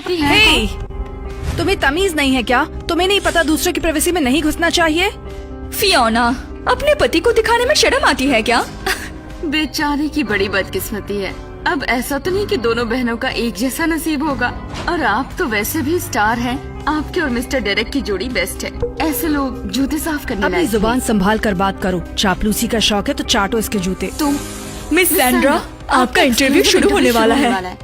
अपनी है। हे, तुम्हें तमीज नहीं है क्या? तुम्हें नहीं पता दूसरे की प्राइवेसी में नहीं घुसना चाहिए? फियोना, अपने पति को दिखाने में शर्म आती है क्या? बेचारी की बड़ी बदकिस्मती है। अब ऐसा तो नहीं कि दोनों बहनों का एक जैसा नसीब होगा। और आप तो वैसे भी स्टार हैं। आपके और मिस्टर डेरेक की जोड़ी बेस्ट है। ऐसे लोग जूते साफ करने अपनी लायक जुबान हैं। संभाल कर बात करो। चापलूसी का शौक है तो चाटो इसके जूते। तुम मिस सैंड्रा, आपका इंटरव्यू शुरू होने वाला है।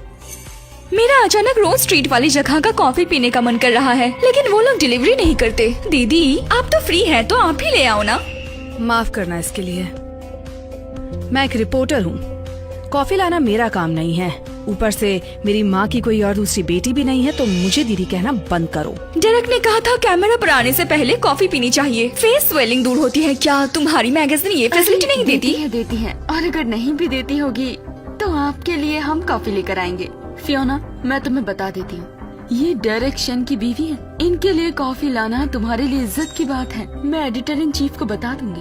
मेरा अचानक रोज स्ट्रीट वाली जगह का कॉफी पीने का मन कर रहा है, लेकिन वो लोग डिलीवरी नहीं करते। दीदी, आप तो फ्री हैं, तो आप ही ले आओ ना। माफ करना इसके लिए। मैं एक रिपोर्टर हूँ। कॉफी लाना मेरा काम नहीं है। ऊपर से मेरी माँ की कोई और दूसरी बेटी भी नहीं है, तो मुझे दीदी कहना बंद करो। डेरेक ने कहा था कैमरा पर आने से पहले कॉफी पीनी चाहिए, फेस स्वेलिंग दूर होती है। क्या तुम्हारी मैगजीन ये फैसिलिटी नहीं देती? देती है। और अगर नहीं भी देती होगी तो आपके लिए हम कॉफी लेकर आएंगे। फियोना, मैं तुम्हें बता देती हूँ, ये डेरेक शन की बीवी है। इनके लिए कॉफी लाना तुम्हारे लिए इज्जत की बात है। मैं एडिटर इन चीफ को बता दूंगी।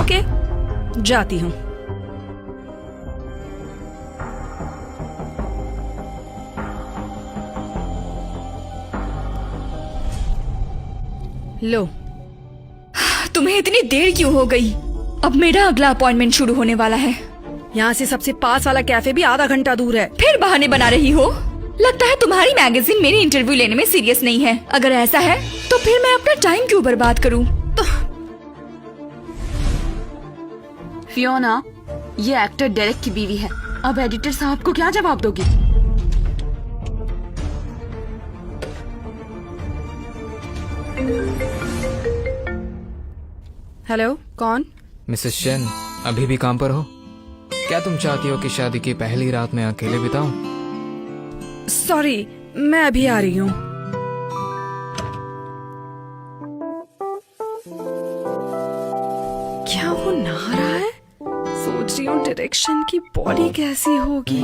ओके, जाती हूँ। लो, तुम्हें इतनी देर क्यों हो गई? अब मेरा अगला अपॉइंटमेंट शुरू होने वाला है। यहाँ से सबसे पास वाला कैफे भी आधा घंटा दूर है। फिर बहाने बना रही हो? लगता है तुम्हारी मैगजीन मेरी इंटरव्यू लेने में सीरियस नहीं है। अगर ऐसा है तो फिर मैं अपना टाइम क्यों बर्बाद करूं? फियोना, ये एक्टर डेरेक की बीवी है। अब एडिटर साहब को क्या जवाब दोगी? हेलो, कौन? मिसेस शेन, अभी भी काम पर हो? क्या तुम चाहती हो कि शादी की पहली रात में अकेले बिताऊं? सॉरी, मैं अभी आ रही हूँ। क्या वो नहा रहा है? सोच रही हूँ डायरेक्शन की बॉडी कैसी होगी।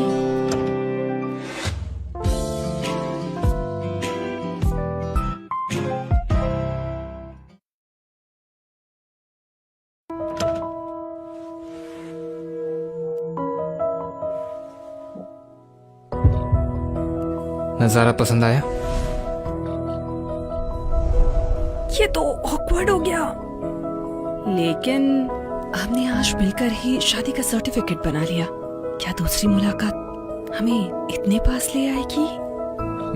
नजारा पसंद आया? ये तो ऑकवर्ड हो गया। लेकिन हमने आज मिलकर ही शादी का सर्टिफिकेट बना लिया। क्या दूसरी मुलाकात हमें इतने पास ले आएगी?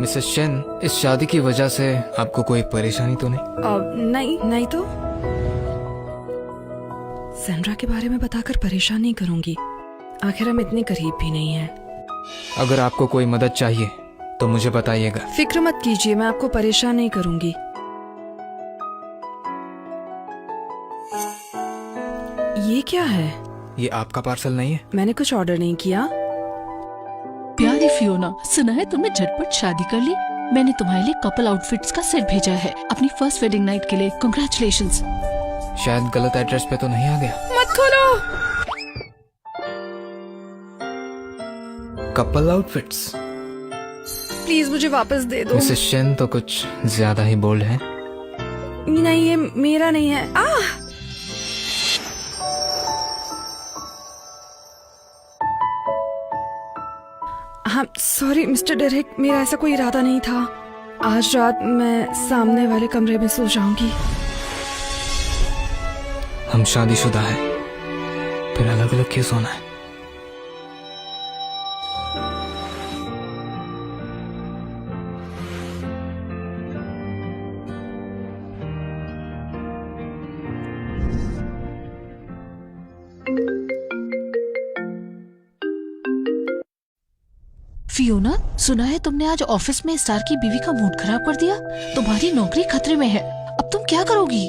मिसेस शेन, इस शादी की वजह से आपको कोई परेशानी तो नहीं? नहीं तो सैंड्रा के बारे में बताकर परेशान नहीं करूंगी। आखिर हम इतने करीब भी नहीं हैं। अगर आपको कोई मदद चाहिए तो मुझे बताइएगा। फिक्र मत कीजिए, मैं आपको परेशान नहीं करूंगी। ये क्या है? ये आपका पार्सल नहीं है? मैंने कुछ ऑर्डर नहीं किया। प्यारी फियोना, सुना है तुमने झटपट शादी कर ली। मैंने तुम्हारे लिए कपल आउटफिट्स का सेट भेजा है अपनी फर्स्ट वेडिंग नाइट के लिए। कांग्रेचुलेशंस। शायद गलत एड्रेस पे तो नहीं आ गया? मत खोलो। Couple outfits? प्लीज मुझे वापस दे दो। मिसेस शेन तो कुछ ज्यादा ही बोल्ड है। नहीं, ये मेरा नहीं है। हाँ, सॉरी मिस्टर डेरेक, मेरा ऐसा कोई इरादा नहीं था। आज रात मैं सामने वाले कमरे में सो जाऊंगी। हम शादीशुदा हैं, फिर अलग अलग क्यों सोना है? फियोना, सुना है तुमने आज ऑफिस में स्टार की बीवी का मूड खराब कर दिया। तुम्हारी नौकरी खतरे में है। अब तुम क्या करोगी?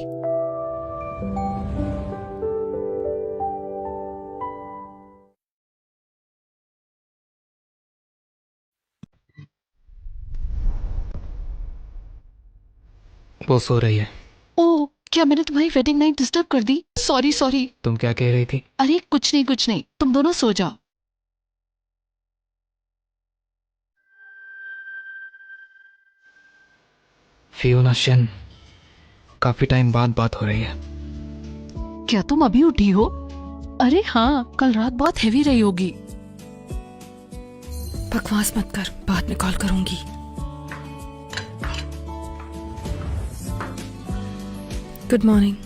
वो सो रही है। ओह, क्या मैंने तुम्हारी वेडिंग नाइट डिस्टर्ब कर दी? सॉरी। तुम क्या कह रही थी? अरे कुछ नहीं, तुम दोनों सो जाओ। फियोना शेन, काफी टाइम बाद बात हो रही है। क्या तुम अभी उठी हो? अरे हाँ, कल रात बहुत हेवी रही होगी। बकवास मत कर, बाद में कॉल करूंगी। Good morning.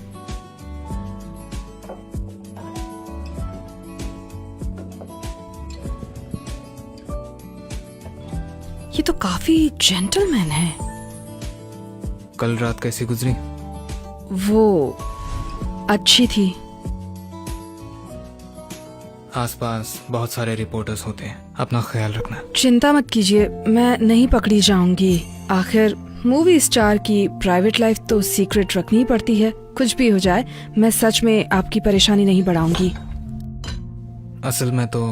ये तो काफी जेंटलमैन है। कल रात कैसी गुजरी? वो अच्छी थी। आसपास बहुत सारे रिपोर्टर्स होते हैं, अपना ख्याल रखना। चिंता मत कीजिए, मैं नहीं पकड़ी जाऊंगी। आखिर मूवी स्टार की प्राइवेट लाइफ तो सीक्रेट रखनी पड़ती है। कुछ भी हो जाए, मैं सच में आपकी परेशानी नहीं बढ़ाऊंगी। असल में तो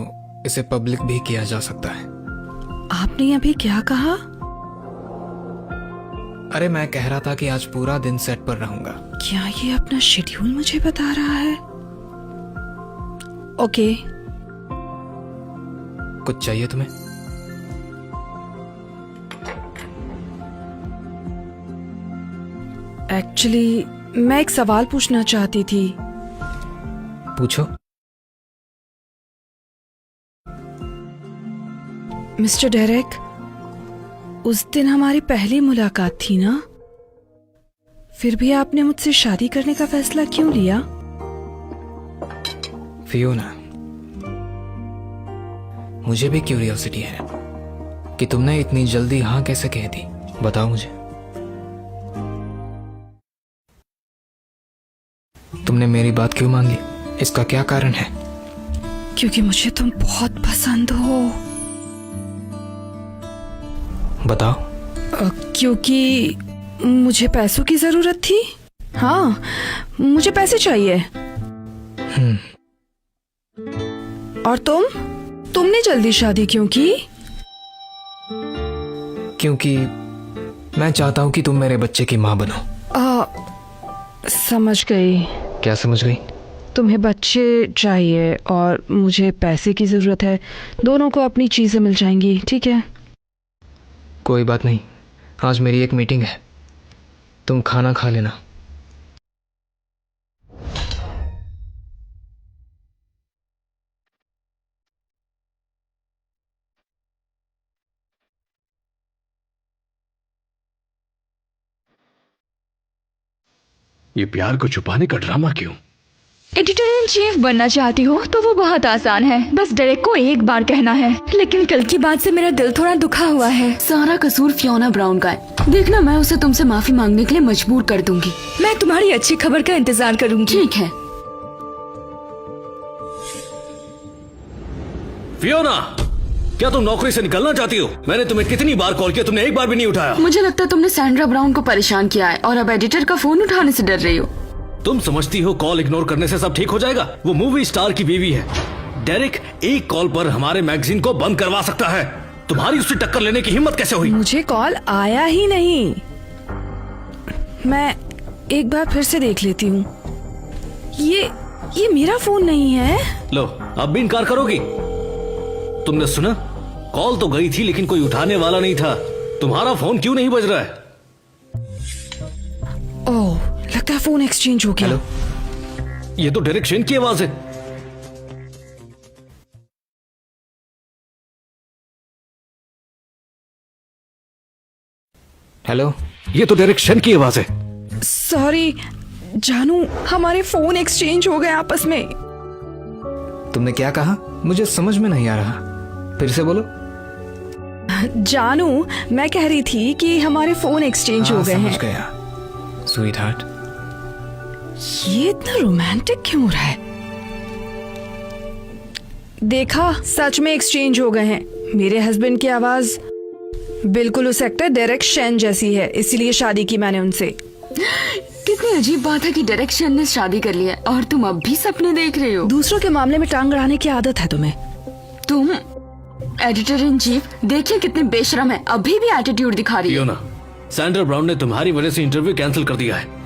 इसे पब्लिक भी किया जा सकता है। आपने अभी क्या कहा? अरे मैं कह रहा था कि आज पूरा दिन सेट पर रहूंगा। क्या ये अपना शेड्यूल मुझे बता रहा है? ओके। कुछ चाहिए तुम्हें? एक्चुअली मैं एक सवाल पूछना चाहती थी। पूछो। मिस्टर डेरेक, उस दिन हमारी पहली मुलाकात थी ना? फिर भी आपने मुझसे शादी करने का फैसला क्यों लिया? फियोना, मुझे भी क्यूरियोसिटी है कि तुमने इतनी जल्दी हाँ कैसे कह दी। बताओ मुझे, तुमने मेरी बात क्यों मान ली? इसका क्या कारण है? क्योंकि मुझे तुम बहुत पसंद हो। बताओ। क्योंकि मुझे पैसों की जरूरत थी। हाँ, मुझे पैसे चाहिए। और तुमने जल्दी शादी क्यों की? क्योंकि मैं चाहता हूं कि तुम मेरे बच्चे की माँ बनो। समझ गई। क्या समझ गई? तुम्हें बच्चे चाहिए और मुझे पैसे की जरूरत है। दोनों को अपनी चीजें मिल जाएंगी, ठीक है? कोई बात नहीं, आज मेरी एक मीटिंग है, तुम खाना खा लेना। ये प्यार को छुपाने का ड्रामा क्यों? एडिटर इन चीफ बनना चाहती हो तो वो बहुत आसान है, बस डायरेक्ट को एक बार कहना है। लेकिन कल की बात से मेरा दिल थोड़ा दुखा हुआ है। सारा कसूर फियोना ब्राउन का है। देखना, मैं उसे तुमसे माफी मांगने के लिए मजबूर कर दूंगी। मैं तुम्हारी अच्छी खबर का इंतजार करूंगी। ठीक है। फियोना, क्या तुम नौकरी से निकलना चाहती हो? मैंने तुम्हें कितनी बार कॉल किया, तुमने एक बार भी नहीं उठाया। मुझे लगता है तुमने सैंड्रा ब्राउन को परेशान किया है और अब एडिटर का फोन उठाने से डर रही हो। तुम समझती हो कॉल इग्नोर करने से सब ठीक हो जाएगा? वो मूवी स्टार की बीवी है। डेरेक एक कॉल पर हमारे मैगजीन को बंद करवा सकता है। तुम्हारी उससे टक्कर लेने की हिम्मत कैसे हुई? मुझे कॉल आया ही नहीं। मैं एक बार फिर से देख लेती हूँ। ये मेरा फोन नहीं है। लो, अब भी इनकार करोगी? तुमने सुना? कॉल तो गई थी लेकिन कोई उठाने वाला नहीं था। तुम्हारा फोन क्यों नहीं बज रहा है? ओह, लगता है फोन एक्सचेंज हो गया। हेलो, ये तो डेरेक शेन की आवाज है। हेलो, ये तो डेरेक शेन की आवाज है। सॉरी जानू, हमारे फोन एक्सचेंज हो गए आपस में। तुमने क्या कहा? मुझे समझ में नहीं आ रहा, फिर से बोलो। जानू, मैं कह रही थी कि हमारे फोन एक्सचेंज हो गए समझ हैं। गया स्वीट हार्ट। ये इतना रोमांटिक क्यों हो रहा है? देखा, सच में एक्सचेंज हो गए हैं। मेरे हस्बैंड की आवाज बिल्कुल उस एक्टर डेरेक शेन जैसी है, इसीलिए शादी की मैंने उनसे। कितनी अजीब बात है कि डेरेक शेन ने शादी कर लिया और तुम अब भी सपने देख रहे हो। दूसरों के मामले में टांग अड़ाने की आदत है तुम्हें। तुम एडिटर इन चीफ देखिए कितने बेशरम है, अभी भी एटीट्यूड दिखा रही है। फियोना, सैंड्रा ब्राउन ने तुम्हारी वजह से इंटरव्यू कैंसिल कर दिया है।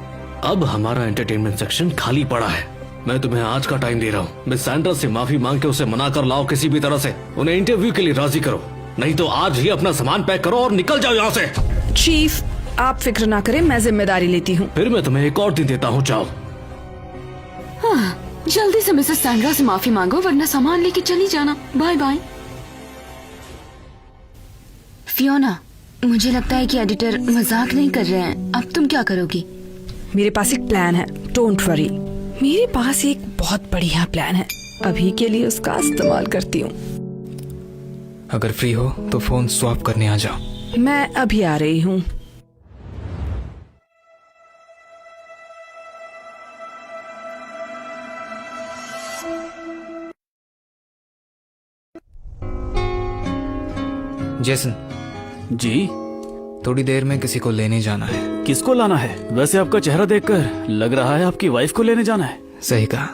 अब हमारा एंटरटेनमेंट सेक्शन खाली पड़ा है। मैं तुम्हें आज का टाइम दे रहा हूँ। मिस सैंड्रा से माफी मांग के उसे मना कर लाओ किसी भी तरह से। उन्हें इंटरव्यू के लिए राजी करो, नहीं तो आज ही अपना सामान पैक करो और निकल जाओ यहाँ से। चीफ, आप फिक्र ना करें, मैं जिम्मेदारी लेती हूँ। फिर मैं तुम्हें एक और दिन देता हूँ, जाओ। हाँ, जल्दी से मिसेस सैंड्रा से माफी मांगो वरना सामान लेके चली जाना। Bye bye. फियोना, मुझे लगता है कि एडिटर मजाक नहीं कर रहे हैं। अब तुम क्या करोगी? मेरे पास एक प्लान है, डोंट वरी। मेरे पास एक बहुत बढ़िया प्लान है, अभी के लिए उसका इस्तेमाल करती हूँ। अगर फ्री हो तो फोन स्वैप करने आ जाओ। मैं अभी आ रही हूँ। जेसन, जी, थोड़ी देर में किसी को लेने जाना है। किसको लाना है? वैसे आपका चेहरा देखकर लग रहा है आपकी वाइफ को लेने जाना है। सही कहा।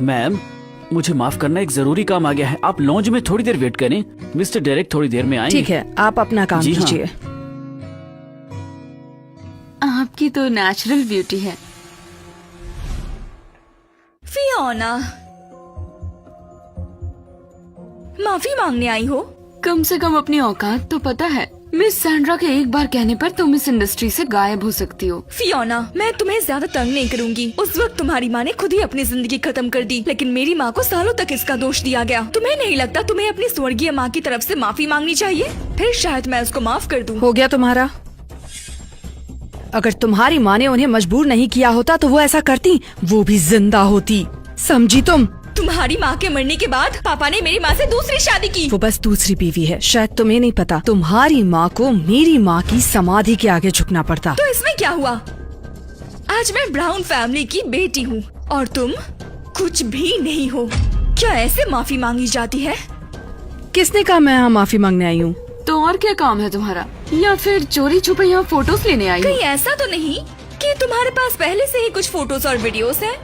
मैम, मुझे माफ करना, एक जरूरी काम आ गया है। आप लॉन्ज में थोड़ी देर वेट करें, मिस्टर डायरेक्ट थोड़ी देर में आएंगे। ठीक है, आप अपना काम जी हाँ। कीजिए। आपकी तो नेचुरल ब्यूटी है। फियोना, माफी मांगने आई हो? कम से कम अपनी औकात तो पता है। मिस सैंड्रा के एक बार कहने पर तुम इस इंडस्ट्री से गायब हो सकती हो। फियोना, मैं तुम्हें ज्यादा तंग नहीं करूंगी। उस वक्त तुम्हारी माँ ने खुद ही अपनी जिंदगी खत्म कर दी, लेकिन मेरी माँ को सालों तक इसका दोष दिया गया। तुम्हें नहीं लगता तुम्हें अपनी स्वर्गीय माँ की तरफ से माफी मांगनी चाहिए? फिर शायद मैं उसको माफ कर दूं। हो गया तुम्हारा? अगर तुम्हारी माँ ने उन्हें मजबूर नहीं किया होता तो वो ऐसा करती, वो भी जिंदा होती। समझी तुम? तुम्हारी माँ के मरने के बाद पापा ने मेरी माँ से दूसरी शादी की। वो बस दूसरी बीवी है, शायद तुम्हें नहीं पता। तुम्हारी माँ को मेरी माँ की समाधि के आगे झुकना पड़ता। तो इसमें क्या हुआ? आज मैं ब्राउन फैमिली की बेटी हूँ और तुम कुछ भी नहीं हो। क्या ऐसे माफी मांगी जाती है? किसने कहा मैं यहाँ माफी मांगने आई हूँ? तो और क्या काम है तुम्हारा? या फिर चोरी छुपे यहाँ फोटोज लेने आई हो? कहीं ऐसा तो नहीं कि तुम्हारे पास पहले से ही कुछ फोटोज और वीडियोस हैं?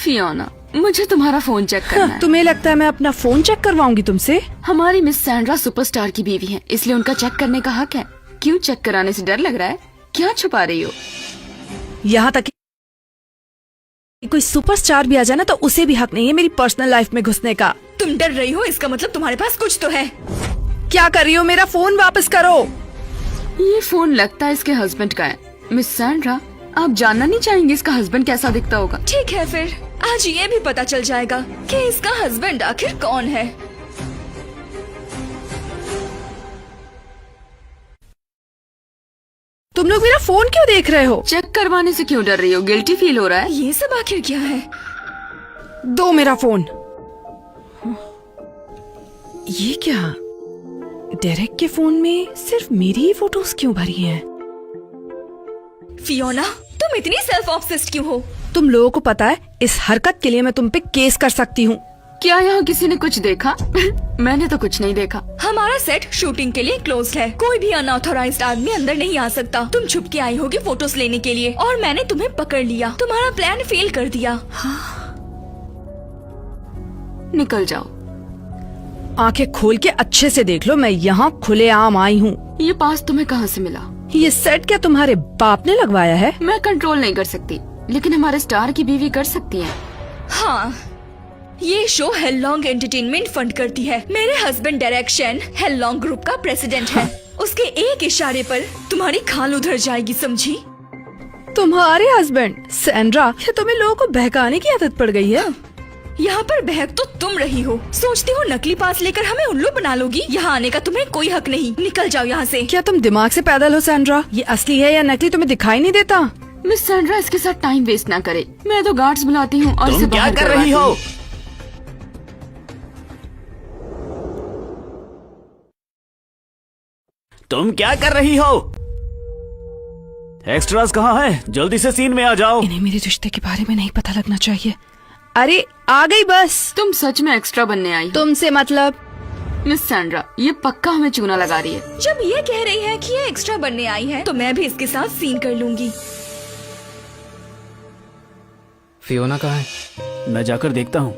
फियोना, मुझे तुम्हारा फोन चेक करना है। तुम्हें लगता है मैं अपना फोन चेक करवाऊंगी तुमसे? हमारी मिस सैंड्रा सुपरस्टार की बीवी है, इसलिए उनका चेक करने का हक है। क्यों चेक कराने से डर लग रहा है? क्या छुपा रही हो? यहाँ तक कि कोई सुपरस्टार भी आ जाए ना तो उसे भी हक नहीं है मेरी पर्सनल लाइफ में घुसने का। तुम डर रही हो, इसका मतलब तुम्हारे पास कुछ तो है। क्या कर रही हो? मेरा फोन वापस करो। ये फोन लगता है इसके हस्बैंड का है। मिस सैंड्रा, आप जानना नहीं चाहेंगे इसका हस्बैंड कैसा दिखता होगा? ठीक है, फिर आज ये भी पता चल जाएगा कि इसका हस्बैंड आखिर कौन है। तुम लोग मेरा फोन क्यों देख रहे हो? चेक करवाने से क्यों डर रही हो? गिल्टी फील हो रहा है? ये सब आखिर क्या है? दो मेरा फोन। ये क्या? डेरेक के फोन में सिर्फ मेरी ही फोटोज क्यों भरी हैं? फियोना, तुम इतनी सेल्फ ऑब्सेस्ड क्यों हो? तुम लोगों को पता है इस हरकत के लिए मैं तुम पे केस कर सकती हूँ। क्या यहाँ किसी ने कुछ देखा? मैंने तो कुछ नहीं देखा। हमारा सेट शूटिंग के लिए क्लोज्ड है, कोई भी अनऑथोराइज्ड आदमी अंदर नहीं आ सकता। तुम छुप के आई होगी फोटोज लेने के लिए और मैंने तुम्हें पकड़ लिया। तुम्हारा प्लान फेल कर दिया। निकल जाओ। आंखें खोल के अच्छे से देख लो, मैं यहाँ खुलेआम आई हूँ। ये पास तुम्हें कहाँ से मिला? ये सेट क्या तुम्हारे बाप ने लगवाया है? मैं कंट्रोल नहीं कर सकती, लेकिन हमारे स्टार की बीवी कर सकती है। हाँ, ये शो हेडलॉन्ग एंटरटेनमेंट फंड करती है। मेरे हस्बैंड डायरेक्शन हेडलॉन्ग ग्रुप का प्रेसिडेंट है। उसके एक इशारे पर तुम्हारी खाल उधर जाएगी, समझी? तुम्हारे हस्बैंड? सैंड्रा, ये तुम्हें लोगों को बहकाने की आदत पड़ गई है। यहाँ पर बहक तो तुम रही हो। सोचती हो नकली पास लेकर हमें उल्लू बना लोगी? यहाँ आने का तुम्हें कोई हक नहीं। निकल जाओ यहाँ से। क्या तुम दिमाग से पैदल हो सैंड्रा? ये असली है या नकली तुम्हें दिखाई नहीं देता? मिस सैंड्रा, इसके साथ टाइम वेस्ट ना करे। मैं तो गार्ड्स बुलाती हूँ और इसे तुम क्या बाहर कर रही करवाती हो? हूँ। तुम क्या कर रही हो? एक्स्ट्रास कहाँ है? जल्दी से सीन में आ जाओ। इन्हें मेरे रिश्ते के बारे में नहीं पता लगना चाहिए। अरे आ गई बस। तुम सच में एक्स्ट्रा बनने आई हो? तुमसे मतलब? मिस सैंड्रा, ये पक्का हमें चूना लगा रही है। जब ये कह रही है कि ये एक्स्ट्रा बनने आई है, तो मैं भी इसके साथ सीन कर लूंगी। फियोना कहाँ है? मैं जाकर देखता हूँ।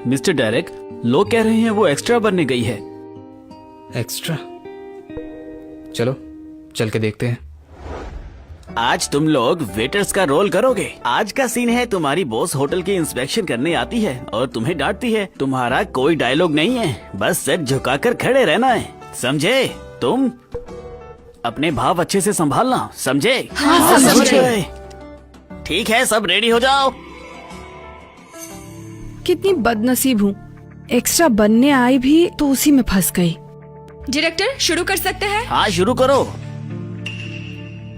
मिस्टर डायरेक्ट, लोग कह रहे हैं वो एक्स्ट्रा बनने गई है। एक्स्ट्रा? चलो चल के देखते हैं। आज तुम लोग वेटर्स का रोल करोगे। आज का सीन है, तुम्हारी बॉस होटल की इंस्पेक्शन करने आती है और तुम्हें डांटती है। तुम्हारा कोई डायलॉग नहीं है, बस सर झुकाकर खड़े रहना है, समझे? तुम अपने भाव अच्छे से संभालना, समझे? हाँ, समझ गए। ठीक है, सब रेडी हो जाओ। कितनी बदनसीब हूँ, एक्स्ट्रा बनने आई भी तो उसी में फंस गई। डायरेक्टर शुरू कर सकते हैं? हाँ शुरू करो।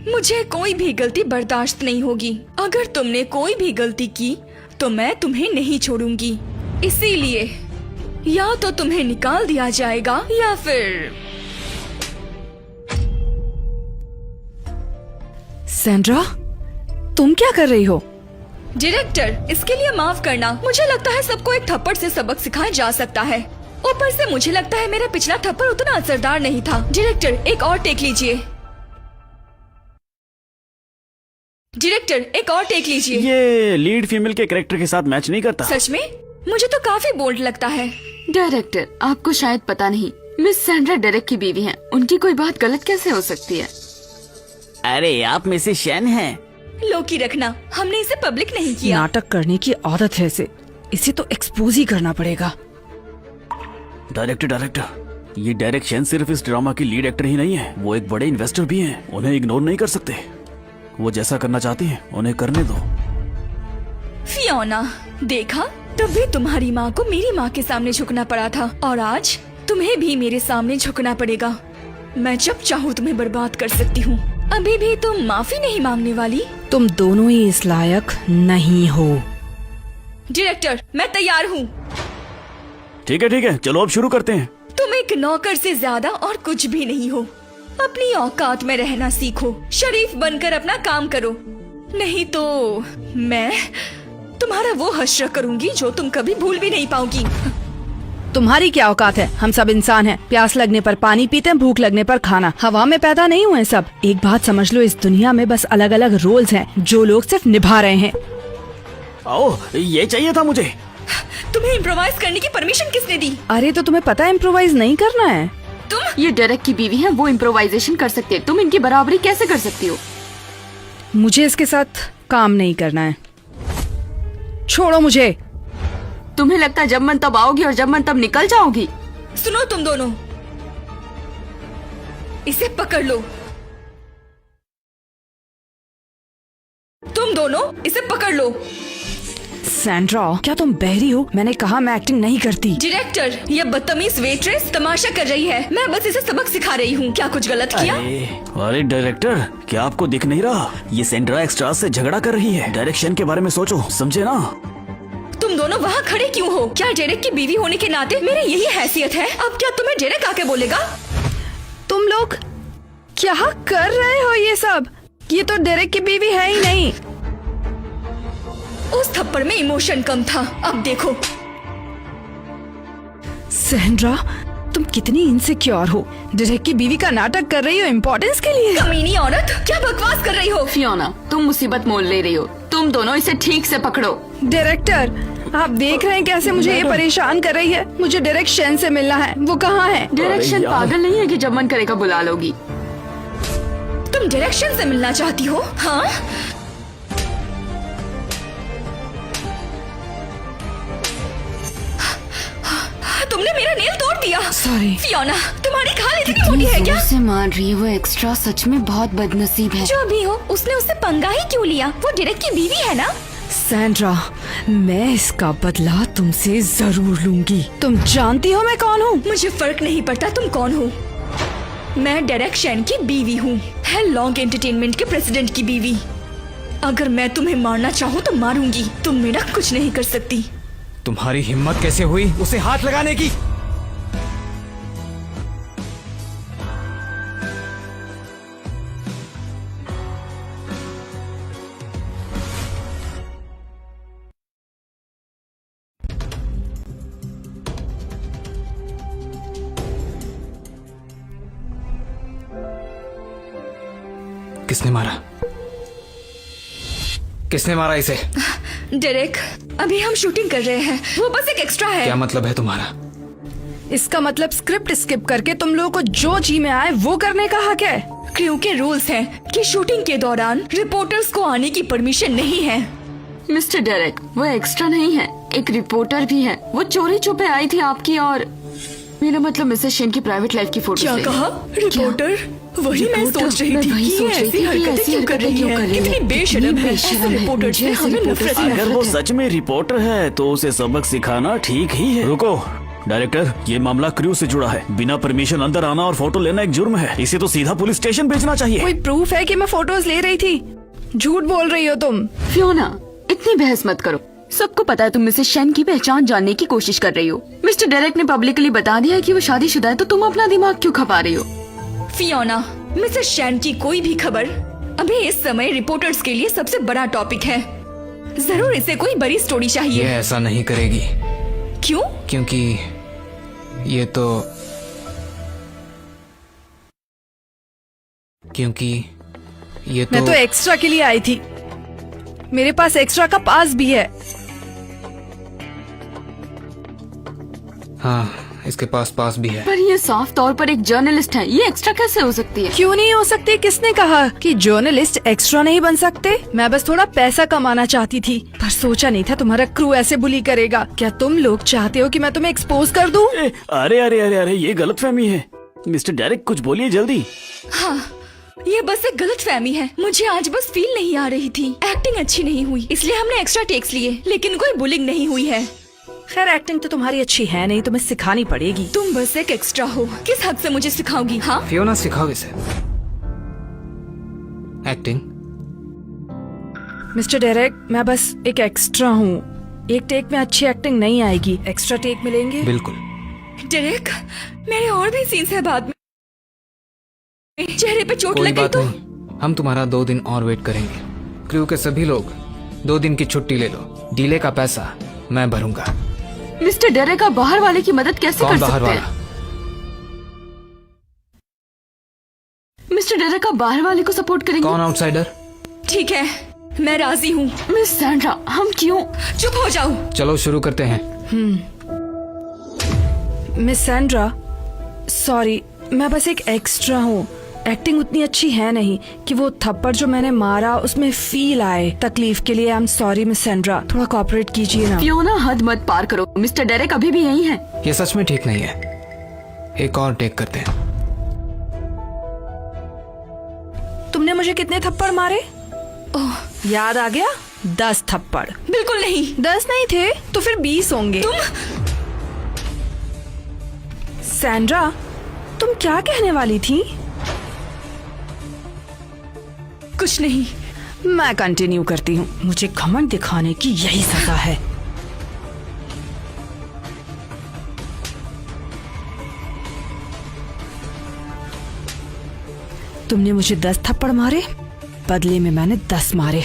मुझे कोई भी गलती बर्दाश्त नहीं होगी। अगर तुमने कोई भी गलती की तो मैं तुम्हें नहीं छोड़ूंगी। इसीलिए या तो तुम्हें निकाल दिया जाएगा या फिर सैंड्रा, तुम क्या कर रही हो? डायरेक्टर, इसके लिए माफ करना। मुझे लगता है सबको एक थप्पड़ से सबक सिखाया जा सकता है। ऊपर से मुझे लगता है मेरा पिछला थप्पड़ उतना असरदार नहीं था। डायरेक्टर, एक और टेक लीजिए। डायरेक्टर, एक और टेक लीजिए। ये लीड फीमेल के कैरेक्टर के साथ मैच नहीं करता। सच में मुझे तो काफी बोल्ड लगता है। डायरेक्टर, आपको शायद पता नहीं, मिस सैंड्रा डेरेक की बीवी हैं। उनकी कोई बात गलत कैसे हो सकती है? अरे आप मिसेस शैन हैं। लोकी रखना, हमने इसे पब्लिक नहीं किया। नाटक करने की आदत है इसे तो एक्सपोज ही करना पड़ेगा। डायरेक्टर, ये डायरेक्ट शैन सिर्फ इस ड्रामा की लीड एक्टर ही नहीं है, वो एक बड़े इन्वेस्टर भी हैं। उन्हें इग्नोर नहीं कर सकते। वो जैसा करना चाहती हैं उन्हें करने दो। फियोना, देखा, तब भी तुम्हारी माँ को मेरी माँ के सामने झुकना पड़ा था और आज तुम्हें भी मेरे सामने झुकना पड़ेगा। मैं जब चाहूँ तुम्हें बर्बाद कर सकती हूँ। अभी भी तुम माफी नहीं मांगने वाली? तुम दोनों ही इस लायक नहीं हो। डायरेक्टर, मैं तैयार हूँ। ठीक है, चलो अब शुरू करते हैं। तुम एक नौकर से ज्यादा और कुछ भी नहीं हो। अपनी औकात में रहना सीखो, शरीफ बनकर अपना काम करो, नहीं तो मैं तुम्हारा वो हश्र करूंगी जो तुम कभी भूल भी नहीं पाओगी। तुम्हारी क्या औकात है? हम सब इंसान हैं। प्यास लगने पर पानी पीते हैं, भूख लगने पर खाना। हवा में पैदा नहीं हुए सब। एक बात समझ लो, इस दुनिया में बस अलग अलग रोल्स हैं जो लोग सिर्फ निभा रहे हैं। ओह, ये चाहिए था मुझे। तुम्हें इम्प्रोवाइज करने की परमिशन किसने दी? अरे तो तुम्हें पता है इम्प्रोवाइज नहीं करना है। तुम ये डेरेक की बीवी है, वो इम्प्रोवाइजेशन कर सकते हैं। तुम इनकी बराबरी कैसे कर सकती हो? मुझे इसके साथ काम नहीं करना है। छोड़ो मुझे। तुम्हें लगता है जब मन तब आओगी और जब मन तब निकल जाओगी? सुनो, तुम दोनों इसे पकड़ लो। तुम दोनों इसे पकड़ लो। सैंड्रा, क्या तुम बहरी हो? मैंने कहा मैं एक्टिंग नहीं करती। डायरेक्टर, ये बदतमीज वेट्रेस तमाशा कर रही है। मैं बस इसे सबक सिखा रही हूँ। क्या कुछ गलत किया? अरे डायरेक्टर, क्या आपको दिख नहीं रहा? ये सैंड्रा एक्स्ट्रा से झगड़ा कर रही है। डायरेक्शन के बारे में सोचो, समझे ना? तुम दोनों वहाँ खड़े क्यों हो? क्या डेरेक की बीवी होने के नाते मेरी यही हैसियत है? अब क्या तुम्हें डेरेक आके बोलेगा? तुम लोग क्या कर रहे हो ये सब? ये तो डेरेक की बीवी है ही नहीं। उस थप्पड़ में इमोशन कम था। अब देखो। सैंड्रा, तुम कितनी इनसिक्योर हो। डेरेक की बीवी का नाटक कर रही हो इम्पोर्टेंस के लिए। कमीनी औरत, क्या बकवास कर रही हो? फियोना, तुम मुसीबत मोल ले रही हो। तुम दोनों इसे ठीक से पकड़ो। डायरेक्टर, आप देख रहे हैं कैसे मुझे ये परेशान कर रही है। मुझे डायरेक्ट शैन से मिलना है। वो कहाँ है? डायरेक्शन पागल नहीं है कि जब मन करेगा बुला लोगी। तुम डायरेक्शन से मिलना चाहती हो? हाँ, तुमने मेरा नेल तोड़ दिया। सॉरी। फियोना, तुम्हारी खाल इतनी मोटी है क्या? जोर से मार रही है वो एक्स्ट्रा, सच में बहुत बदनसीब है। जो भी हो, उसने उससे पंगा ही क्यों लिया? वो डायरेक्ट की बीवी है ना? सैंड्रा, मैं इसका बदला तुमसे जरूर लूंगी। तुम जानती हो मैं कौन हूँ? मुझे फर्क नहीं पड़ता तुम कौन हो। मैं डेरेक शैन की बीवी हूँ, लॉन्ग एंटरटेनमेंट के प्रेसिडेंट की बीवी। अगर मैं तुम्हें मारना चाहूँ तो मारूंगी। तुम मेरा कुछ नहीं कर सकती। तुम्हारी हिम्मत कैसे हुई उसे हाथ लगाने की? किसने मारा? किसने मारा इसे? डेरेक, अभी हम शूटिंग कर रहे हैं। वो बस एक एक्स्ट्रा है। क्या मतलब है तुम्हारा? इसका मतलब स्क्रिप्ट स्किप करके तुम लोगों को जो जी में आए वो करने का हक है। क्रू के रूल्स हैं कि शूटिंग के दौरान रिपोर्टर्स को आने की परमिशन नहीं है। मिस्टर डेरेक, वो एक्स्ट्रा नहीं है, एक रिपोर्टर भी है। वो चोरी छुपे आई थी आपकी और मेरा मतलब मिसेस शेन की प्राइवेट लाइफ की फोटो क्या से। कहा? रिपोर्टर? वही मैं सोच रही थी कि ये ऐसी हरकतें क्यों कर रही है, कितनी बेशरम है। ऐसे रिपोर्टर से हमें नफरत ही अगर वो नफरत है। सच में रिपोर्टर है तो उसे सबक सिखाना ठीक ही है। रुको डायरेक्टर, ये मामला क्रू से जुड़ा है। बिना परमिशन अंदर आना और फोटो लेना एक जुर्म है। इसे तो सीधा पुलिस स्टेशन भेजना चाहिए। कोई प्रूफ है कि मैं फोटोज ले रही थी? झूठ बोल रही हो तुम। फियोना, इतनी बहस मत करो। सबको पता है तुम मिसेस शेन की पहचान जानने की कोशिश कर रही हो। मिस्टर डेरेक ने पब्लिकली बता दिया है कि वो शादीशुदा है, तो तुम अपना दिमाग क्यों खपा रही हो? फियोना, मिसेस शैन की कोई भी खबर अभी इस समय रिपोर्टर्स के लिए सबसे बड़ा टॉपिक है। जरूर इसे कोई बड़ी स्टोरी ये चाहिए। ऐसा नहीं करेगी क्यों? क्योंकि ये तो मैं तो एक्स्ट्रा के लिए आई थी। मेरे पास एक्स्ट्रा का पास भी है। हाँ, इसके पास भी है। पर ये साफ तौर पर एक जर्नलिस्ट है, ये एक्स्ट्रा कैसे हो सकती है? क्यों नहीं हो सकती? किसने कहा कि जर्नलिस्ट एक्स्ट्रा नहीं बन सकते? मैं बस थोड़ा पैसा कमाना चाहती थी, पर सोचा नहीं था तुम्हारा क्रू ऐसे बुली करेगा। क्या तुम लोग चाहते हो कि मैं तुम्हें एक्सपोज कर दूं? अरे अरे अरे अरे, ये गलतफहमी है। मिस्टर डेरेक, कुछ बोलिए जल्दी। हाँ, ये बस एक गलत फहमी है। मुझे आज बस फील नहीं आ रही थी। एक्टिंग अच्छी नहीं हुई, इसलिए हमने एक्स्ट्रा टेक्स लिए, लेकिन कोई बुलिंग नहीं हुई है। खैर, एक्टिंग तो तुम्हारी अच्छी है नहीं, तुम्हें सिखानी पड़ेगी। तुम बस एक एक्स्ट्रा हो, किस हद से मुझे सिखाओगी? हाँ, फियोना, सिखाओ इसे एक्टिंग। मिस्टर डेरेक, मैं बस एक एक्स्ट्रा हूँ। एक टेक में अच्छी एक्टिंग नहीं आएगी, एक्स्ट्रा टेक मिलेंगे। बिल्कुल। डेरेक, मेरे और भी सीन्स है बाद में। चेहरे पे चोट कोई लगी बात तो? नहीं, हम तुम्हारा 2 दिन और वेट करेंगे। क्रू के सभी लोग 2 दिन की छुट्टी ले लो। डीले का पैसा मैं भरूंगा। मिस्टर डेरेक, आप बाहर वाले की मदद कैसे कौन कर बाहर सकते वाला? हैं? मिस्टर डेरेक, आप बाहर वाले को सपोर्ट करेंगे? कौन आउटसाइडर? ठीक है, मैं राजी हूँ। मिस सैंड्रा, हम क्यों? चुप हो जाओ। चलो शुरू करते हैं। मिस सैंड्रा, सॉरी, मैं बस एक एक्स्ट्रा हूँ। एक्टिंग उतनी अच्छी है नहीं कि वो थप्पड़ जो मैंने मारा उसमें फील आए। तकलीफ के लिए I am sorry miss Sandra, थोड़ा कोऑपरेट कीजिए ना। फियोना, हद मत पार करो। मिस्टर डेरेक अभी भी यही है। ये सच में ठीक नहीं है। एक और टेक करते हैं। तुमने मुझे कितने थप्पड़ मारे? ओह, याद आ गया? 10 थप्पड़। बिल्कुल नहीं। 10 नहीं थे तो फिर 20 होंगे। सैंड्रा, तुम क्या कहने वाली थी? कुछ नहीं। मैं कंटिन्यू करती हूँ। मुझे घमंड दिखाने की यही सजा है। तुमने मुझे 10 थप्पड़ मारे, बदले में मैंने 10 मारे।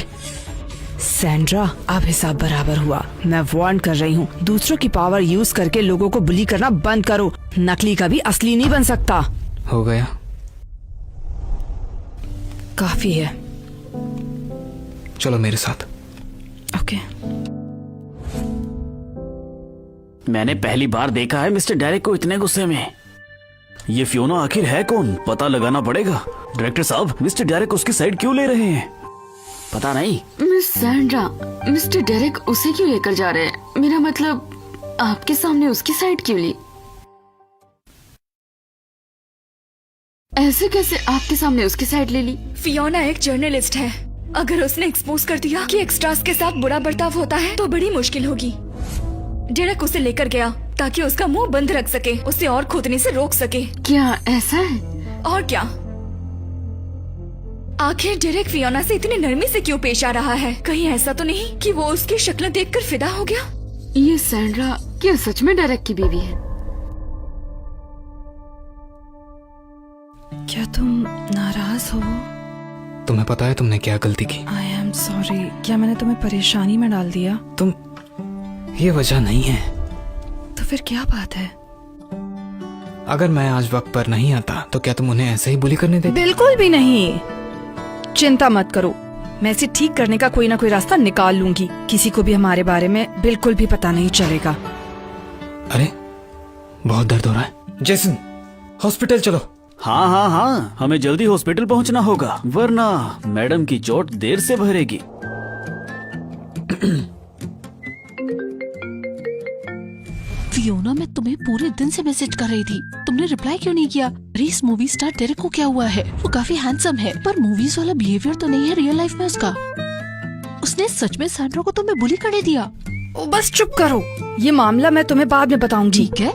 सैंड्रा, अब हिसाब बराबर हुआ। मैं वार्न कर रही हूँ, दूसरों की पावर यूज करके लोगों को बुली करना बंद करो। नकली कभी असली नहीं बन सकता। हो गया? काफी है। चलो मेरे साथ। ओके। मैंने पहली बार देखा है मिस्टर डेरेक को इतने गुस्से में। ये फियोना आखिर है कौन? पता लगाना पड़ेगा। डायरेक्टर साहब, मिस्टर डेरेक उसकी साइड क्यों ले रहे हैं? पता नहीं। मिस सैंड्रा, मिस्टर डेरेक उसे क्यों लेकर जा रहे हैं? मेरा मतलब, आपके सामने उसकी साइड क्यों ली? ऐसे कैसे आपके सामने उसकी साइड ले ली? फियोना एक जर्नलिस्ट है। अगर उसने एक्सपोज कर दिया कि एक्स्ट्रास के साथ बुरा बर्ताव होता है तो बड़ी मुश्किल होगी। डेरेक उसे लेकर गया ताकि उसका मुंह बंद रख सके, उसे और खोदने से रोक सके। क्या ऐसा है? और क्या? आखिर डेरेक फियोना से इतनी नरमी से क्यों पेश आ रहा है? कहीं ऐसा तो नहीं कि वो उसकी शक्ल देखकर फिदा हो गया? ये सैंड्रा क्या सच में डेरेक की बीवी है? क्या तुम नाराज हो? तुम्हें पता है तुमने क्या गलती की? I am sorry. क्या मैंने तुम्हें परेशानी में डाल दिया? तुम, ये वजह नहीं है। तो फिर क्या बात है? अगर मैं आज वक्त पर नहीं आता तो क्या तुम उन्हें ऐसे ही बुली करने देते? बिल्कुल भी नहीं। चिंता मत करो, मैं इसे ठीक करने का कोई ना कोई रास्ता निकाल लूंगी। किसी को भी हमारे बारे में बिल्कुल भी पता नहीं चलेगा। अरे, बहुत दर्द हो रहा है। जेसन, हॉस्पिटल चलो। हाँ हाँ हाँ, हमें जल्दी हॉस्पिटल पहुंचना होगा, वरना मैडम की चोट देर से भरेगी। फियोना, मैं तुम्हें पूरे दिन से मैसेज कर रही थी, तुमने रिप्लाई क्यों नहीं किया? अरे इस मूवी स्टार डेरेक को क्या हुआ है? वो काफी हैंडसम है, पर मूवीज वाला बिहेवियर तो नहीं है रियल लाइफ में उसका। उसने सच में सैंड्रा को तुम्हें बुली कर दिया। ओ बस चुप करो, ये मामला मैं तुम्हें बाद में बताऊंगी। ठीक है,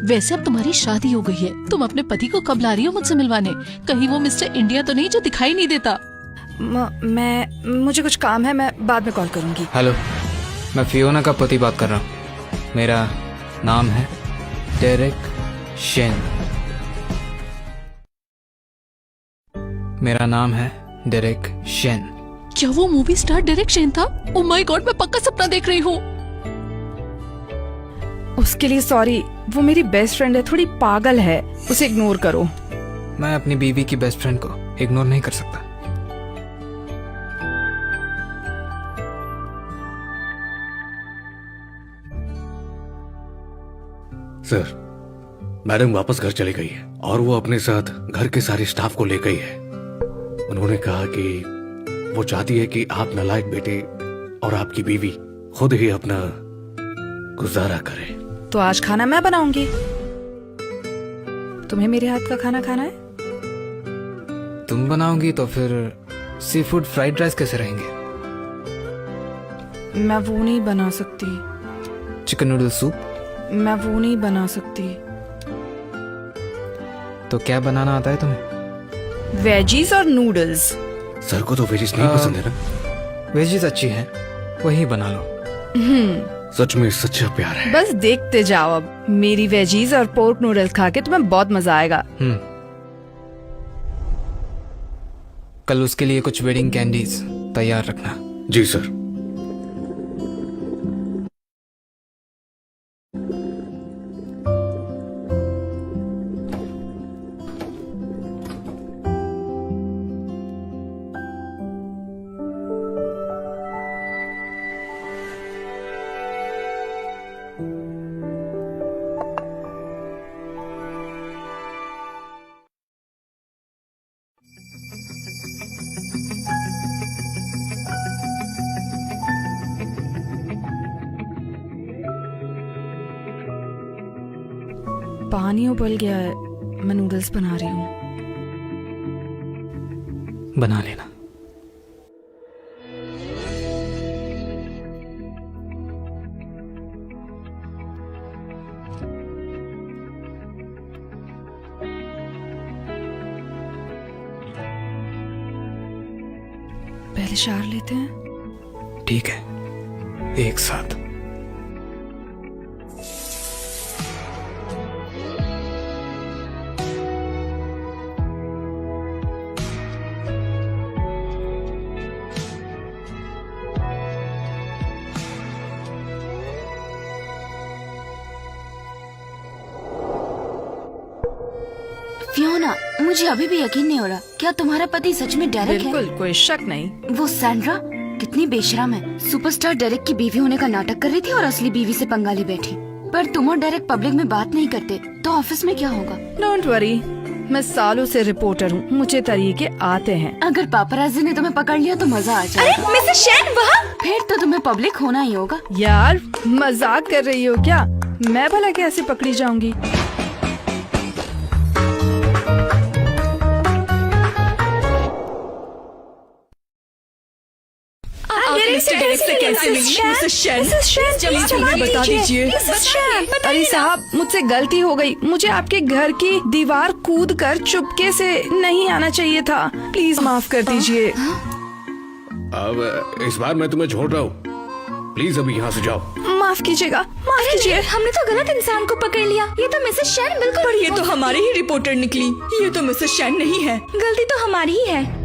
वैसे अब तुम्हारी शादी हो गई है, तुम अपने पति को कब ला रही हो मुझसे मिलवाने? कहीं वो मिस्टर इंडिया तो नहीं जो दिखाई नहीं देता? मुझे कुछ काम है, मैं बाद में कॉल करूंगी। हेलो, मैं फियोना का पति बात कर रहा हूँ। मेरा नाम है डेरेक शेन। मेरा नाम है डेरेक शेन। क्या वो मूवी स्टार डेरेक शेन था? ओह माय गॉड, मैं पक्का सपना देख रही हूँ। उसके लिए सॉरी, वो मेरी बेस्ट फ्रेंड है, थोड़ी पागल है, उसे इग्नोर करो। मैं अपनी बीवी की बेस्ट फ्रेंड को इग्नोर नहीं कर सकता। सर, मैडम वापस घर चली गई है और वो अपने साथ घर के सारे स्टाफ को ले गई है। उन्होंने कहा कि वो चाहती है कि आप नालायक बेटे और आपकी बीवी खुद ही अपना गुजारा करें। तो आज खाना मैं बनाऊंगी। तुम्हें मेरे हाथ का खाना खाना है? तुम बनाओगी तो फिर सी फूड फ्राइड राइस कैसे रहेंगे? मैं वो नहीं बना सकती। Chicken noodle soup? मैं वो नहीं बना सकती। तो क्या बनाना आता है तुम्हें? वेजीज और नूडल्स। सर को तो वेजिस नहीं पसंद है ना? वेजीज अच्छी हैं, वही बना लो। सच में सच्चा प्यार है। बस देखते जाओ, अब मेरी वेजीज और पोर्क नूडल्स खा के तुम्हें बहुत मजा आएगा। कल उसके लिए कुछ वेडिंग कैंडीज तैयार रखना। जी सर। पानी उबल गया है, मैं नूडल्स बना रही हूँ। बना लेना। पहले शावर लेते हैं। ठीक है, एक साथ। फियोना, मुझे अभी भी यकीन नहीं हो रहा, क्या तुम्हारा पति सच में डेरेक है? बिल्कुल, कोई शक नहीं। वो सैंड्रा कितनी बेशरम है, सुपरस्टार डेरेक की बीवी होने का नाटक कर रही थी और असली बीवी से पंगा ली बैठी। पर तुम और डेरेक पब्लिक में बात नहीं करते, तो ऑफिस में क्या होगा? डोंट वरी, मैं सालों से रिपोर्टर हूँ, मुझे तरीके आते हैं। अगर पापराजी ने तुम्हें पकड़ लिया तो मजा आ जाएगा। अरे मिसेस शेन वहाँ। फिर तो तुम्हें पब्लिक होना ही होगा। यार मजाक कर रही हो क्या? मैं भला कैसे पकड़ी जाऊंगी? बता दीजिए। अरे साहब, मुझसे गलती हो गई, मुझे आपके घर की दीवार कूद कर चुपके से नहीं आना चाहिए था, प्लीज माफ कर दीजिए। अब इस बार मैं तुम्हें छोड़ रहा हूँ, प्लीज अभी यहाँ से जाओ। माफ कीजिएगा, माफ कीजिए। हमने तो गलत इंसान को पकड़ लिया। ये तो मिसेस शेन बिल्कुल। पर ये तो हमारी ही रिपोर्टर निकली, ये तो मिसेस शेन नहीं है। गलती तो हमारी ही है।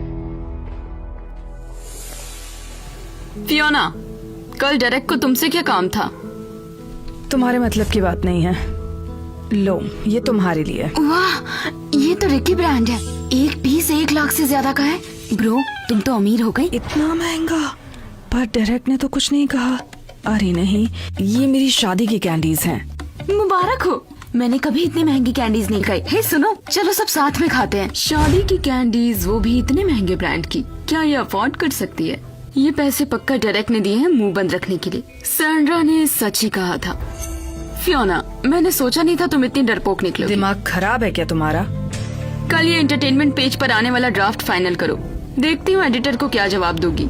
फियोना, कल डेरेक को तुमसे क्या काम था? तुम्हारे मतलब की बात नहीं है। लो, ये तुम्हारे लिए। वाह, ये तो रिकी ब्रांड है। एक पीस 1 लाख से ज्यादा का है। ब्रो, तुम तो अमीर हो गई। इतना महंगा? पर डेरेक ने तो कुछ नहीं कहा। अरे नहीं, ये मेरी शादी की कैंडीज हैं। मुबारक हो, मैंने कभी इतनी महंगी कैंडीज नहीं खाई। हे सुनो, चलो सब साथ में खाते हैं। शादी की कैंडीज, वो भी इतने महंगे ब्रांड की, क्या ये अफोर्ड कर सकती है? ये पैसे पक्का डेरेक ने दिए हैं मुंह बंद रखने के लिए। सैंड्रा ने सच ही कहा था। फियोना, मैंने सोचा नहीं था तुम इतनी डरपोक निकलोगी। दिमाग खराब है क्या तुम्हारा? कल ये एंटरटेनमेंट पेज पर आने वाला ड्राफ्ट फाइनल करो। देखती हूँ एडिटर को क्या जवाब दोगी।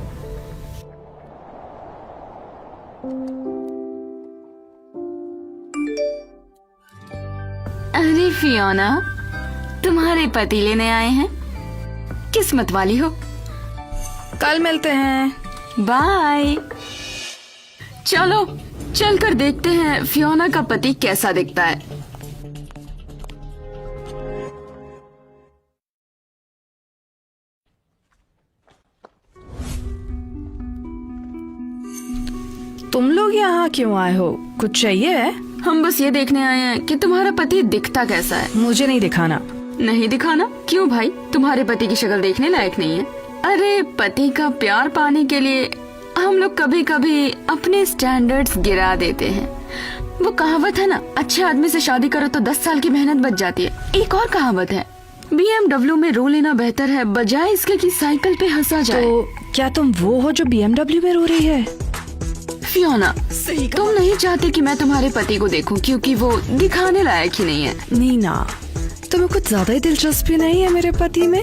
अरे फियोना, तुम्हारे पति लेने आए हैं। किस्मत वाली हो। कल मिलते हैं। बाय। चलो चलकर देखते हैं फियोना का पति कैसा दिखता है। तुम लोग यहाँ क्यों आए हो? कुछ चाहिए है? हम बस ये देखने आए हैं कि तुम्हारा पति दिखता कैसा है। मुझे नहीं दिखाना। नहीं दिखाना? क्यों भाई, तुम्हारे पति की शक्ल देखने लायक नहीं है? अरे पति का प्यार पाने के लिए हम लोग कभी कभी अपने स्टैंडर्ड्स गिरा देते हैं। वो कहावत है ना, अच्छे आदमी से शादी करो तो 10 साल की मेहनत बच जाती है। एक और कहावत है, BMW में रो लेना बेहतर है बजाय इसके कि साइकिल पे हंसा जाए। तो क्या तुम वो हो जो BMW में रो रही है? फियोना, तुम नहीं चाहती कि मैं तुम्हारे पति को देखूं क्योंकि वो दिखाने लायक ही नहीं है। नीना, तुम्हें कुछ ज्यादा ही दिलचस्पी नहीं है मेरे पति में?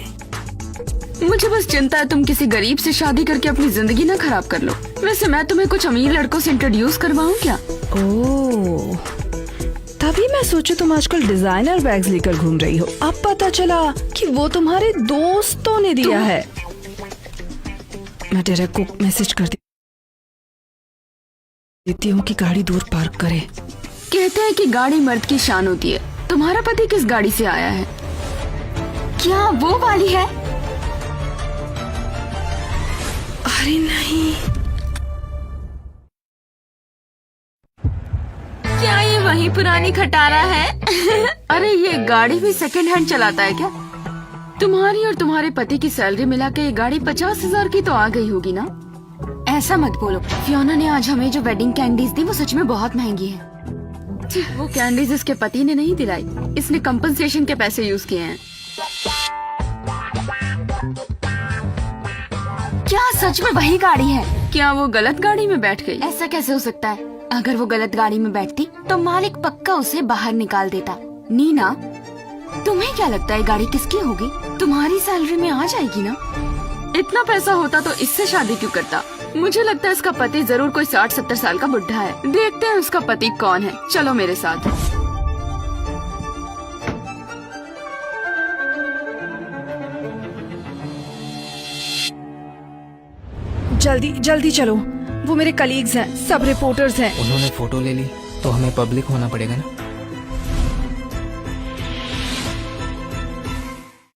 मुझे बस चिंता है तुम किसी गरीब से शादी करके अपनी जिंदगी ना खराब कर लो। वैसे मैं तुम्हें कुछ अमीर लड़कों से इंट्रोड्यूस करवाऊं क्या? ओह, तभी मैं सोचू तुम आजकल डिजाइनर बैग्स लेकर घूम रही हो। अब पता चला कि वो तुम्हारे दोस्तों ने दिया है। मैं डायरेक्ट को मैसेज कर देती हूँ कि गाड़ी दूर पार्क करे। कहते हैं कि गाड़ी मर्द की शान होती है। तुम्हारा पति किस गाड़ी से आया है? क्या वो वाली है? अरे नहीं, क्या ये वही पुरानी खटारा है? अरे ये गाड़ी भी सेकंड हैंड चलाता है क्या? तुम्हारी और तुम्हारे पति की सैलरी मिला के ये गाड़ी 50,000 की तो आ गई होगी ना? ऐसा मत बोलो। फियोना ने आज हमें जो वेडिंग कैंडीज दी वो सच में बहुत महंगी है। वो कैंडीज इसके पति ने नहीं दिलाई, इसने कंपनसेशन के पैसे यूज किए हैं। क्या सच में वही गाड़ी है? क्या वो गलत गाड़ी में बैठ गई? ऐसा कैसे हो सकता है? अगर वो गलत गाड़ी में बैठती तो मालिक पक्का उसे बाहर निकाल देता। नीना, तुम्हें क्या लगता है गाड़ी किसकी होगी? तुम्हारी सैलरी में आ जाएगी ना? इतना पैसा होता तो इससे शादी क्यों करता? मुझे लगता है इसका पति जरूर कोई 60-70 साल का बुढ़ा है। देखते हैं उसका पति कौन है। चलो मेरे साथ। जल्दी जल्दी चलो। वो मेरे कलीग्स हैं, सब रिपोर्टर्स हैं। उन्होंने फोटो ले ली तो हमें पब्लिक होना पड़ेगा ना।